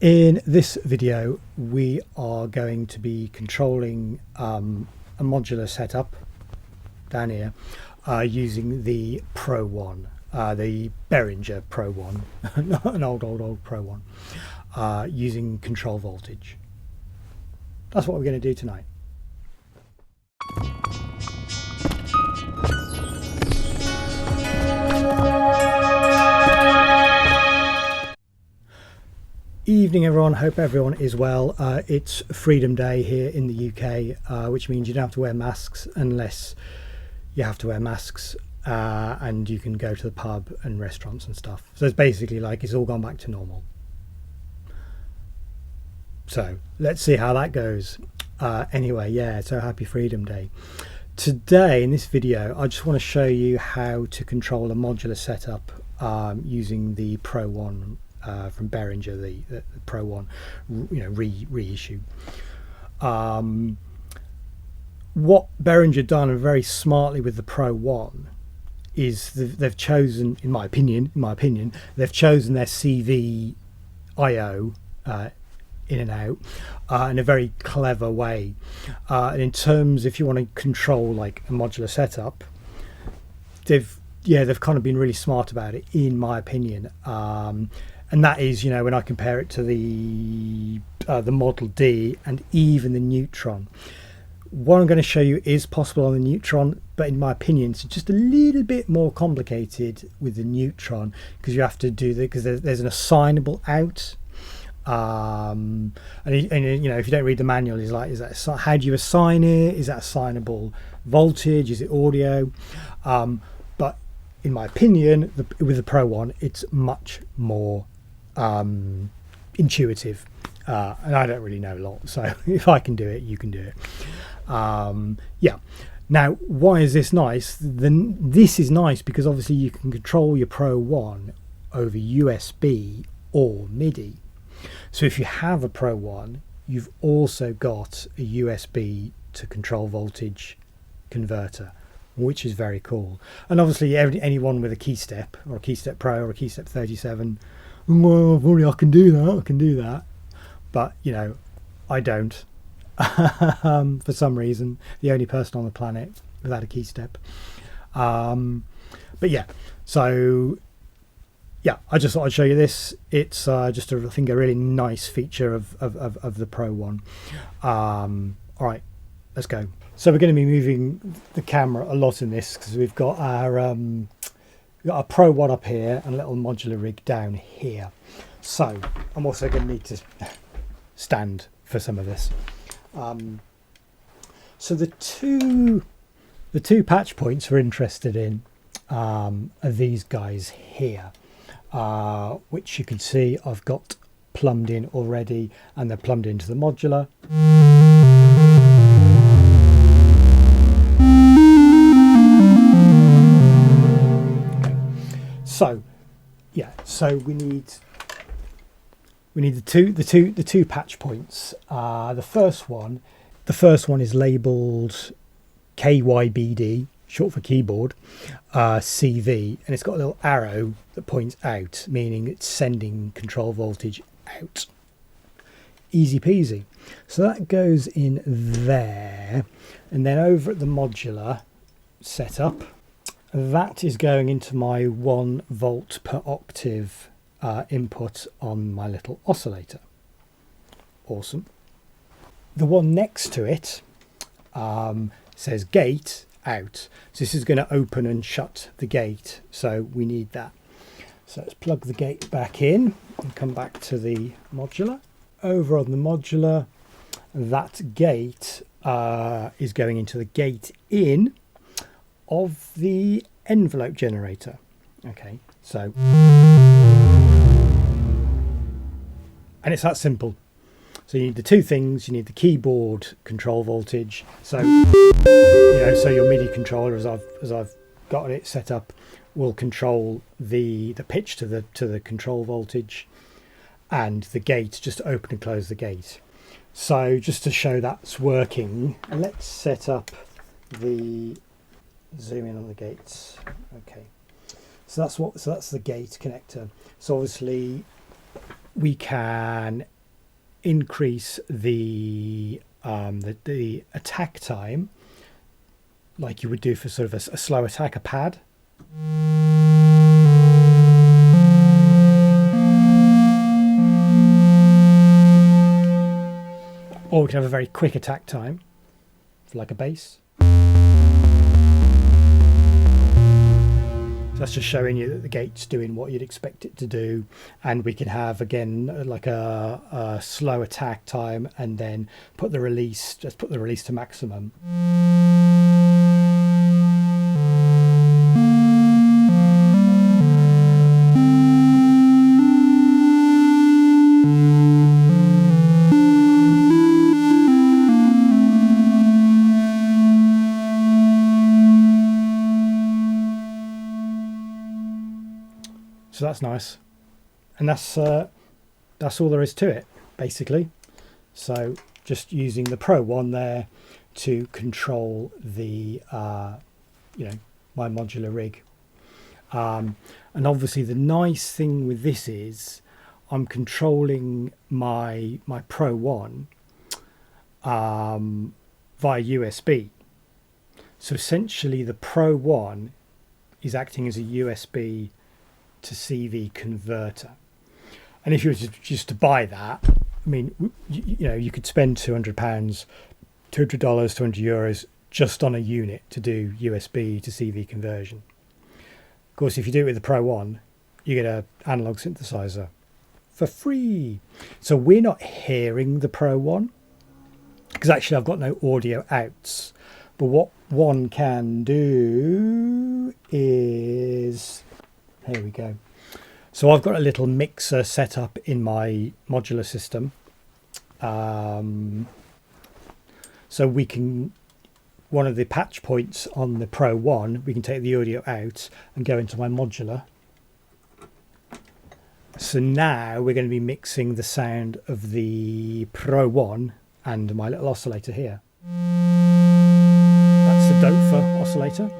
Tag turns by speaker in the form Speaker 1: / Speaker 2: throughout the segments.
Speaker 1: In this video we are going to be controlling a modular setup down here using the Pro1, the Behringer Pro1, not an old Pro1, using control voltage. That's what we're going to do tonight. Evening everyone, hope everyone is well. It's Freedom Day here in the UK, which means you don't have to wear masks unless you have to wear masks, and you can go to the pub and restaurants and stuff. So it's basically like it's all gone back to normal. So let's see how that goes. Anyway, yeah, so happy Freedom Day. Today in this video I just want to show you how to control a modular setup using the Pro1 from Behringer, the Pro1, reissue. What Behringer done very smartly with the Pro1 is they've chosen, in my opinion, they've chosen their CV IO in and out in a very clever way. And in terms, if you want to control like a modular setup, they've kind of been really smart about it, in my opinion. And that is, when I compare it to the Model D and even the Neutron. What I'm going to show you is possible on the Neutron, but in my opinion it's just a little bit more complicated with the Neutron, because you have to do because there's an assignable out. And if you don't read the manual, is that how do you assign it? Is that assignable voltage? Is it audio? But in my opinion, with the Pro1, it's much more intuitive, and I don't really know a lot, so if I can do it, you can do it. Yeah. Now, why is this nice? This is nice because obviously you can control your Pro1 over USB or MIDI. So if you have a Pro1, you've also got a USB to control voltage converter, which is very cool. And obviously anyone with a Keystep or a Keystep Pro or a Keystep 37, well, I can do that, but I don't. For some reason, the only person on the planet without a Keystep. But yeah, so yeah, I just thought I'd show you this. It's just I think a really nice feature of the Pro1. All right, let's go. So we're going to be moving the camera a lot in this because we've got our Pro1 up here and a little modular rig down here. So I'm also going to need to stand for some of this. So the two patch points we're interested in are these guys here, which you can see I've got plumbed in already, and they're plumbed into the modular. So yeah, so we need the two patch points. The first one is labelled KYBD, short for keyboard, CV, and it's got a little arrow that points out, meaning it's sending control voltage out. Easy peasy. So that goes in there, and then over at the modular setup, that is going into my 1 volt per octave input on my little oscillator. Awesome. The one next to it says gate out, so this is going to open and shut the gate, so we need that. So let's plug the gate back in and come back to the modular. Over on the modular, that gate is going into the gate in of the envelope generator. Okay, so, and it's that simple. So you need the two things. You need the keyboard control voltage, so so your MIDI controller, as I've got it set up, will control the pitch to the control voltage, and the gate, just to open and close the gate. So just to show that's working, let's set up the zoom in on the gates. Okay, so that's the gate connector. So obviously we can increase the attack time, like you would do for sort of a slow attack, a pad. Or we can have a very quick attack time for like a base. So that's just showing you that the gate's doing what you'd expect it to do. And we can have, again, like a slow attack time, and then put the release to maximum. So that's nice, and that's all there is to it, basically. So just using the Pro1 there to control the my modular rig, and obviously the nice thing with this is I'm controlling my Pro1 via USB. So essentially the Pro1 is acting as a USB to CV converter. And if you were just to buy that, I mean, you could spend £200, $200, €200 just on a unit to do USB to CV conversion. Of course, if you do it with the Pro1, you get an analog synthesizer for free. So we're not hearing the Pro1, because actually I've got no audio outs. But what one can do is, here we go. So I've got a little mixer set up in my modular system. So we can, one of the patch points on the Pro1, we can take the audio out and go into my modular. So now we're going to be mixing the sound of the Pro1 and my little oscillator here. That's the Dofa oscillator.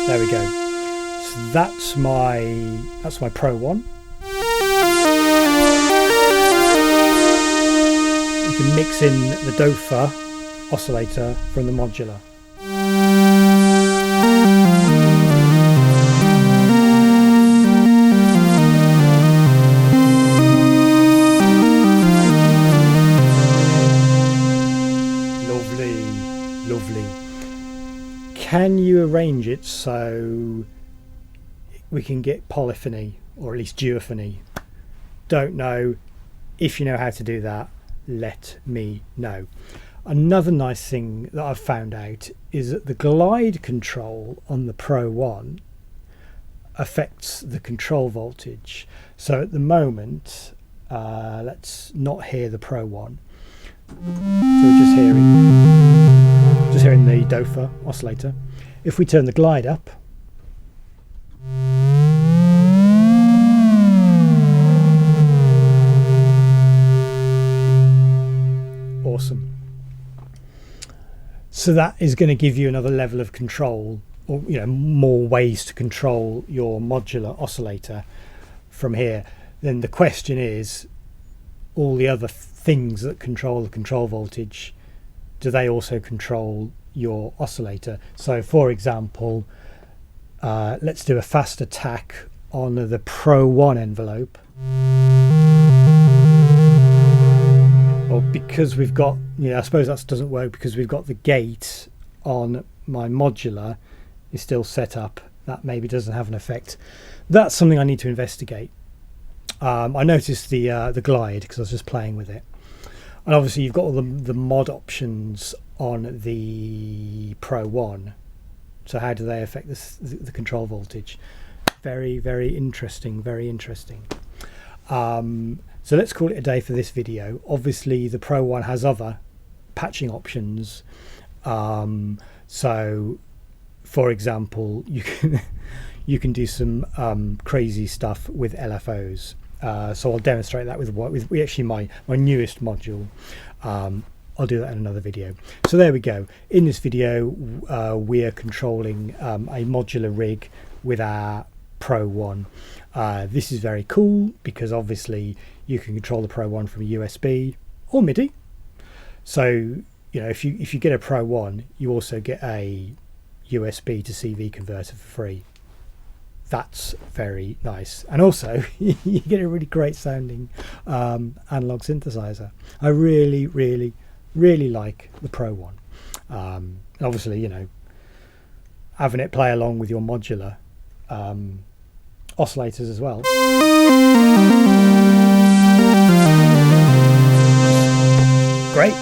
Speaker 1: There we go. So that's my Pro1. You can mix in the Dofa oscillator from the modular. Lovely, lovely. Can you arrange it so we can get polyphony, or at least duophony? Don't know. If you know how to do that, let me know. Another nice thing that I've found out is that the glide control on the Pro1 affects the control voltage. So at the moment, let's not hear the Pro1. So we're just hearing the Dofa oscillator. If we turn the glide up, awesome. So that is going to give you another level of control, or more ways to control your modular oscillator from here. Then the question is, all the other things that control the control voltage, do they also control your oscillator? So for example, let's do a fast attack on the Pro1 envelope. Well, because we've got, I suppose that doesn't work because we've got the gate on my modular is still set up. That maybe doesn't have an effect. That's something I need to investigate. I noticed the glide because I was just playing with it. And obviously you've got all the mod options on the Pro1. So how do they affect the control voltage? Very, very interesting, very interesting. So let's call it a day for this video. Obviously the Pro1 has other patching options. So for example, you can do some crazy stuff with LFOs. So I'll demonstrate that with actually my newest module. I'll do that in another video. So there we go. In this video, we're controlling a modular rig with our Pro1. This is very cool because obviously you can control the Pro1 from a USB or MIDI. So you know, if you get a Pro1, you also get a USB to CV converter for free. That's very nice, and also you get a really great sounding analog synthesizer. I really like the Pro1. Obviously, you know, having it play along with your modular oscillators as well. Great.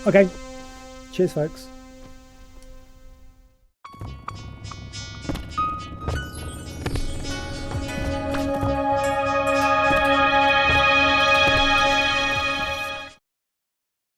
Speaker 1: Okay, cheers folks.